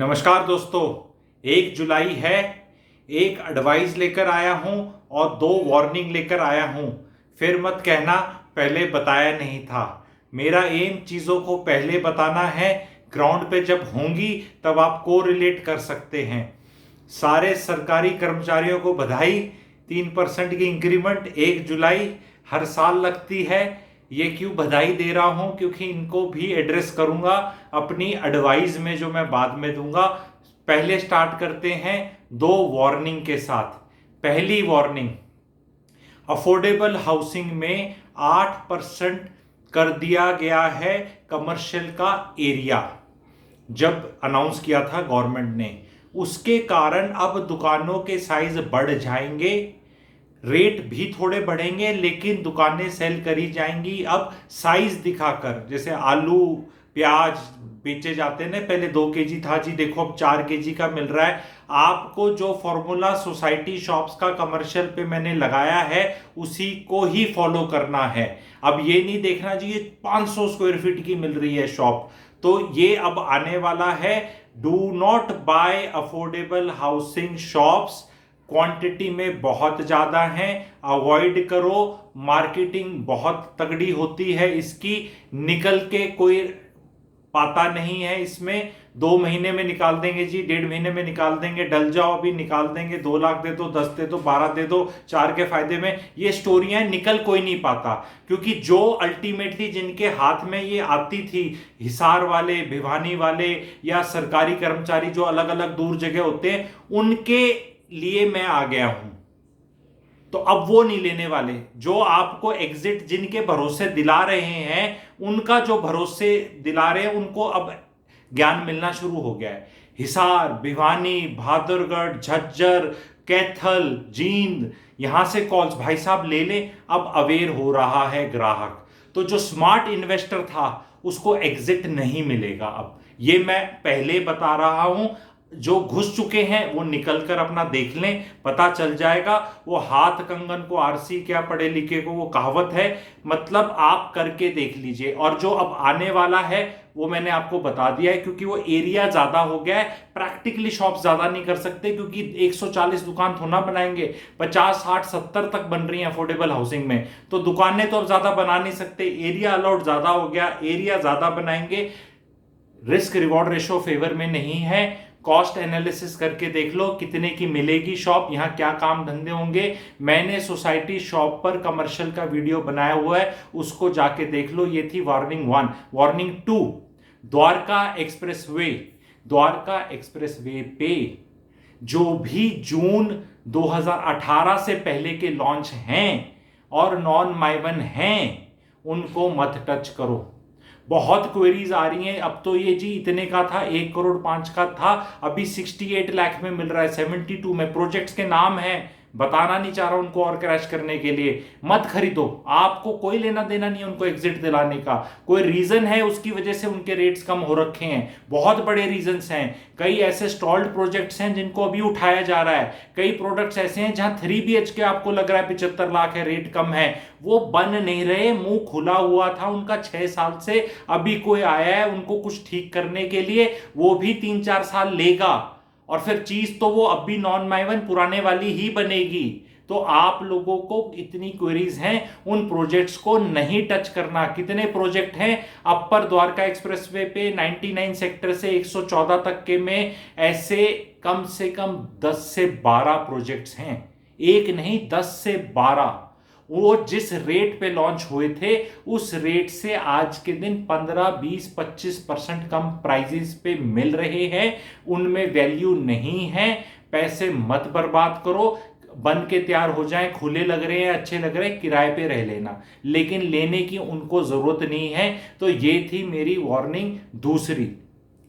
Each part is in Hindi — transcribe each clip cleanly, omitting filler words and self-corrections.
नमस्कार दोस्तों। 1 जुलाई है। एक एडवाइस लेकर आया हूं और 2 वार्निंग लेकर आया हूं। फिर मत कहना पहले बताया नहीं था। मेरा एम चीज़ों को पहले बताना है, ग्राउंड पे जब होंगी तब आप को रिलेट कर सकते हैं। सारे सरकारी कर्मचारियों को बधाई। 3% की इंक्रीमेंट 1 जुलाई हर साल लगती है। ये क्यों बधाई दे रहा हूं? क्योंकि इनको भी एड्रेस करूंगा अपनी एडवाइस में जो मैं बाद में दूंगा। पहले स्टार्ट करते हैं 2 वार्निंग के साथ। पहली वार्निंग, अफोर्डेबल हाउसिंग में 8% कर दिया गया है कमर्शियल का एरिया। जब अनाउंस किया था गवर्नमेंट ने, उसके कारण अब दुकानों के साइज बढ़ जाएंगे, रेट भी थोड़े बढ़ेंगे, लेकिन दुकानें सेल करी जाएंगी अब साइज दिखाकर। जैसे आलू प्याज बेचे जाते हैं ना, पहले 2 kg था जी, देखो अब 4 kg का मिल रहा है। आपको जो फॉर्मूला सोसाइटी शॉप्स का कमर्शियल पे मैंने लगाया है उसी को ही फॉलो करना है। अब ये नहीं देखना जी ये 500 स्क्वायर फीट की मिल रही है शॉप, तो ये अब आने वाला है। Do not buy affordable housing shops, quantity में बहुत ज्यादा है, अवॉइड करो। मार्केटिंग बहुत तगड़ी होती है इसकी, निकल के कोई पाता नहीं है इसमें। 2 महीने में निकाल देंगे जी, 1.5 महीने में निकाल देंगे, डल जाओ अभी निकाल देंगे, 2 लाख दे दो, 10 दे दो, 12 दे दो, 4 के फायदे में। ये स्टोरियां निकल कोई नहीं पाता, क्योंकि जो अल्टीमेटली जिनके हाथ में ये आती थी, हिसार वाले, भिवानी वाले या सरकारी कर्मचारी जो अलग अलग दूर जगह होते हैं, उनके लिए मैं आ गया हूं। तो अब वो नहीं लेने वाले। जो आपको एग्जिट जिनके भरोसे दिला रहे हैं, उनका जो भरोसे दिला रहे हैं उनको अब ज्ञान मिलना शुरू हो गया है। हिसार, भिवानी, बहादुरगढ़, झज्जर, कैथल, जींद, यहां से कॉल्स भाई साहब ले ले। अब अवेयर हो रहा है ग्राहक। तो जो स्मार्ट इन्वेस्टर था उसको एग्जिट नहीं मिलेगा अब, ये मैं पहले बता रहा हूं। जो घुस चुके हैं वो निकलकर अपना देख लें, पता चल जाएगा। वो हाथ कंगन को आरसी क्या, पढ़े लिखे को वो कहावत है, मतलब आप करके देख लीजिए। और जो अब आने वाला है वो मैंने आपको बता दिया है, क्योंकि वो एरिया ज्यादा हो गया है। प्रैक्टिकली शॉप ज्यादा नहीं कर सकते, क्योंकि 140 दुकान थोड़ा बनाएंगे, 50 60 70 तक बन रही है अफोर्डेबल हाउसिंग में, तो दुकानें तो अब ज्यादा बना नहीं सकते। एरिया अलाउड ज्यादा हो गया, एरिया ज्यादा बनाएंगे। रिस्क रिवॉर्ड रेशो फेवर में नहीं है। कॉस्ट एनालिसिस करके देख लो कितने की मिलेगी शॉप, यहां क्या काम धंधे होंगे। मैंने सोसाइटी शॉप पर कमर्शियल का वीडियो बनाया हुआ है, उसको जाके देख लो। ये थी warning 1। Warning 2, Dwarka expressway. Dwarka expressway पे जो भी जून 2018 से पहले के लॉन्च हैं और नॉन माइवन हैं, उनको मत टच करो। बहुत क्वेरीज आ रही हैं। अब तो ये जी इतने का था, 1 करोड़ 5 का था, अभी 68 लाख में मिल रहा है, 72 में। प्रोजेक्ट्स के नाम हैं, बताना नहीं चाह रहा उनको और क्रैश करने के लिए। मत खरीदो, आपको कोई लेना देना नहीं उनको एग्जिट दिलाने का। कोई रीजन है उसकी वजह से उनके रेट्स कम हो रखे हैं, बहुत बड़े रीजंस हैं। कई ऐसे स्टॉल्ड प्रोजेक्ट्स हैं जिनको अभी उठाया जा रहा है। कई प्रोडक्ट्स ऐसे हैं जहां 3 BHK आपको लग रहा है 75 लाख है, रेट कम है, वो बन नहीं रहे। मुंह खुला हुआ था उनका 6 साल से। अभी कोई आया है उनको कुछ ठीक करने के लिए, वो भी 3-4 साल लेगा, और फिर चीज तो वो अब भी नॉन माइवन पुराने वाली ही बनेगी। तो आप लोगों को इतनी क्वेरीज हैं, उन प्रोजेक्ट्स को नहीं टच करना। कितने प्रोजेक्ट हैं अपर द्वारका एक्सप्रेसवे पे? 99 सेक्टर से 114 तक के में ऐसे कम से कम 10 से 12 प्रोजेक्ट्स हैं। एक नहीं, 10 से 12। वो जिस रेट पे लॉन्च हुए थे उस रेट से आज के दिन 15, 20, 25% कम प्राइजेस पे मिल रहे हैं। उनमें वैल्यू नहीं है। पैसे मत बर्बाद करो। बन के तैयार हो जाएं, खुले लग रहे हैं, अच्छे लग रहे हैं, किराए पे रह लेना, लेकिन लेने की उनको जरूरत नहीं है। तो ये थी मेरी वार्निंग दूसरी।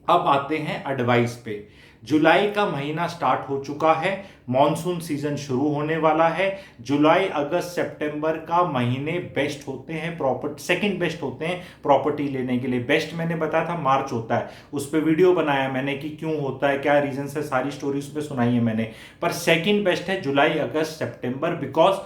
अब आते हैं एडवाइस पे। जुलाई का महीना स्टार्ट हो चुका है, मॉनसून सीजन शुरू होने वाला है। जुलाई अगस्त सितंबर का महीने बेस्ट होते हैं, प्रॉपर्टी सेकंड बेस्ट होते हैं प्रॉपर्टी लेने के लिए। बेस्ट मैंने बताया था मार्च होता है, उस पर वीडियो बनाया मैंने कि क्यों होता है, क्या रीजन है, सारी स्टोरी उस पर सुनाई है मैंने। पर सेकंड बेस्ट है जुलाई अगस्त सितंबर, बिकॉज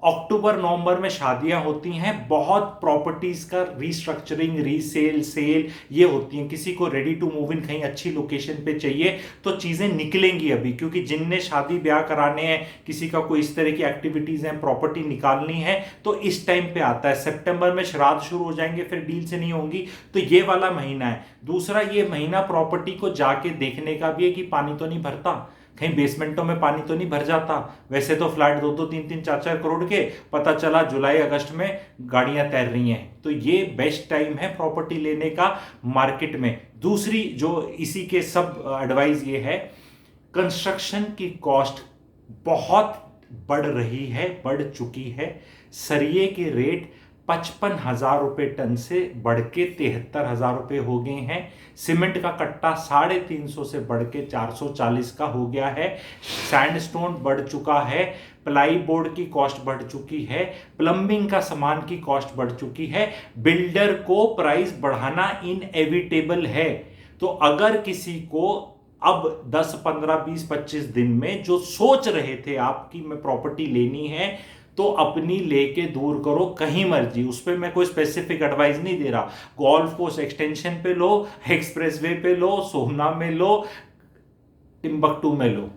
अक्टूबर नवंबर में शादियां होती हैं, बहुत प्रॉपर्टीज का रीस्ट्रक्चरिंग, रीसेल, सेल ये होती हैं। किसी को रेडी टू मूव इन कहीं अच्छी लोकेशन पे चाहिए तो चीजें निकलेंगी अभी, क्योंकि जिनने शादी ब्याह कराने हैं, किसी का कोई इस तरह की एक्टिविटीज हैं, प्रॉपर्टी निकालनी है, तो इस टाइम पे आता है। सितंबर में श्राद्ध शुरू हो जाएंगे, फिर डील से नहीं होंगी, तो ये वाला महीना है। दूसरा, ये महीना प्रॉपर्टी को जाके देखने का भी है कि पानी तो नहीं भरता, कहीं बेसमेंटों में पानी तो नहीं भर जाता। वैसे तो फ्लैट 2-2, 3-3, 4-4 करोड़ के, पता चला जुलाई अगस्त में गाड़ियां तैर रही हैं। तो ये बेस्ट टाइम है प्रॉपर्टी लेने का मार्केट में। दूसरी जो इसी के सब एडवाइस ये है, कंस्ट्रक्शन की कॉस्ट बहुत बढ़ रही है, बढ़ चुकी है। सरिये के रेट 55,000 रुपये टन से बढ़ के 73,000 रुपये हो गए हैं। सीमेंट का कट्टा 350 से बढ़ के 440 का हो गया है। सैंडस्टोन बढ़ चुका है, प्लाई बोर्ड की कॉस्ट बढ़ चुकी है, प्लम्बिंग का सामान की कॉस्ट बढ़ चुकी है। बिल्डर को प्राइस बढ़ाना इनएविटेबल है। तो अगर किसी को अब 10, 15, 20, 25 दिन में जो सोच रहे थे आपकी मैं प्रॉपर्टी लेनी है, तो अपनी लेके दूर करो कहीं मर्जी। उस पर मैं कोई स्पेसिफिक एडवाइस नहीं दे रहा। गोल्फ कोर्स एक्सटेंशन पे लो, एक्सप्रेसवे पे लो, सोहना में लो, टिम्बकटू में लो,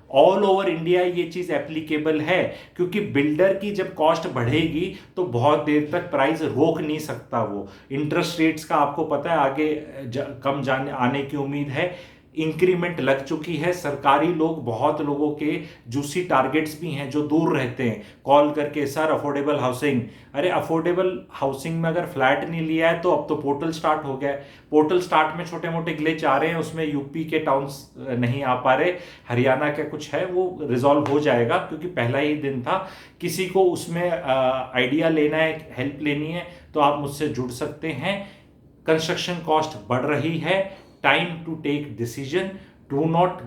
ऑल ओवर इंडिया ये चीज एप्लीकेबल है। क्योंकि बिल्डर की जब कॉस्ट बढ़ेगी तो बहुत देर तक प्राइस रोक नहीं सकता वो। इंटरेस्ट रेट्स का आपको पता है आगे कम जाने आने की उम्मीद है। इंक्रीमेंट लग चुकी है। सरकारी लोग, बहुत लोगों के जूसी टारगेट्स भी हैं जो दूर रहते हैं, कॉल करके सर अफोर्डेबल हाउसिंग। अरे अफोर्डेबल हाउसिंग में अगर फ्लैट नहीं लिया है तो अब तो पोर्टल स्टार्ट हो गया है। पोर्टल स्टार्ट में छोटे मोटे ग्लिच आ रहे हैं, उसमें यूपी के टाउन्स नहीं आ पा रहे, हरियाणा का कुछ है, वो रिजॉल्व हो जाएगा क्योंकि पहला ही दिन था। किसी को उसमें आइडिया लेना है, हेल्प लेनी है, तो आप मुझसे जुड़ सकते हैं। कंस्ट्रक्शन कॉस्ट बढ़ रही है, time to take decision. Do not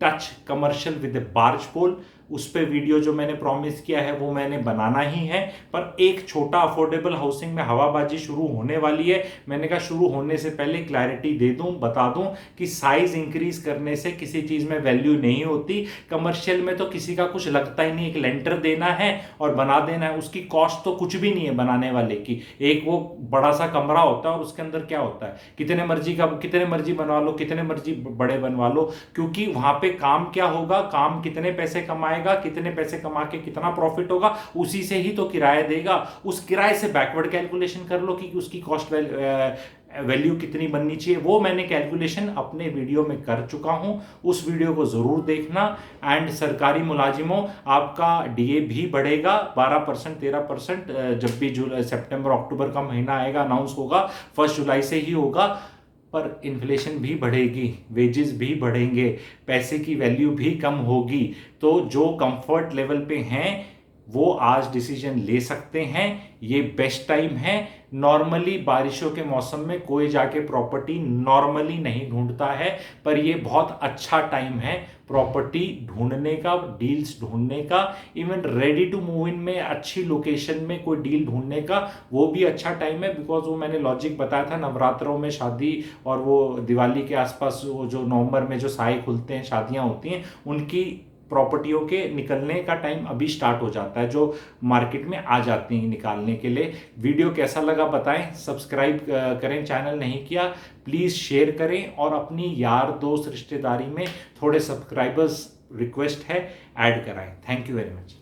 touch commercial with a barge pole. उस पे वीडियो जो मैंने प्रॉमिस किया है वो मैंने बनाना ही है। पर एक छोटा अफोर्डेबल हाउसिंग में हवाबाजी शुरू होने वाली है। मैंने कहा शुरू होने से पहले क्लैरिटी दे दूं, बता दूं कि साइज इंक्रीज करने से किसी चीज में वैल्यू नहीं होती। कमर्शियल में तो किसी का कुछ लगता ही नहीं, एक लेंटर देना है और बना देना है, उसकी कॉस्ट तो कुछ भी नहीं है बनाने वाले की। एक वो बड़ा सा कमरा होता है और उसके अंदर क्या होता है, कितने मर्जी बनवा लो, कितने मर्जी बड़े बनवा लो, क्योंकि वहां पे काम क्या होगा, काम कितने पैसे कमाएगा, कितने पैसे कमा के कितना प्रॉफिट होगा, उसी से ही तो किराया देगा। उस किराए से बैकवर्ड कैलकुलेशन कर लो कि उसकी कॉस्ट वैल्यू कितनी बननी चाहिए। वो मैंने कैलकुलेशन अपने वीडियो में कर चुका हूं, उस वीडियो को जरूर देखना। एंड सरकारी मुलाजिमों, आपका डीए भी बढ़ेगा 12%, 13%, जब भी सितंबर अक्टूबर का महीना आएगा, अनाउंस होगा, 1 जुलाई से ही होगा। पर इन्फ्लेशन भी बढ़ेगी, वेजेस भी बढ़ेंगे, पैसे की वैल्यू भी कम होगी। तो जो कंफर्ट लेवल पे हैं वो आज डिसीजन ले सकते हैं, ये बेस्ट टाइम है। नॉर्मली बारिशों के मौसम में कोई जाके प्रॉपर्टी नॉर्मली नहीं ढूंढता है, पर ये बहुत अच्छा टाइम है प्रॉपर्टी ढूंढने का, डील्स ढूंढने का। Even ready to move in में अच्छी लोकेशन में कोई डील ढूंढने का वो भी अच्छा टाइम है। बिकॉज वो मैंने लॉजिक बताया था, नवरात्रों में शादी और वो दिवाली के आसपास वो जो नवंबर में जो साए खुलते हैं, शादियां होती हैं, उनकी प्रॉपर्टियों के निकलने का टाइम अभी स्टार्ट हो जाता है, जो मार्केट में आ जाती हैं निकालने के लिए। वीडियो कैसा लगा बताएं, सब्सक्राइब करें, चैनल नहीं किया प्लीज़ शेयर करें, और अपनी यार दोस्त रिश्तेदारी में थोड़े सब्सक्राइबर्स रिक्वेस्ट है ऐड कराएं। Thank you very much.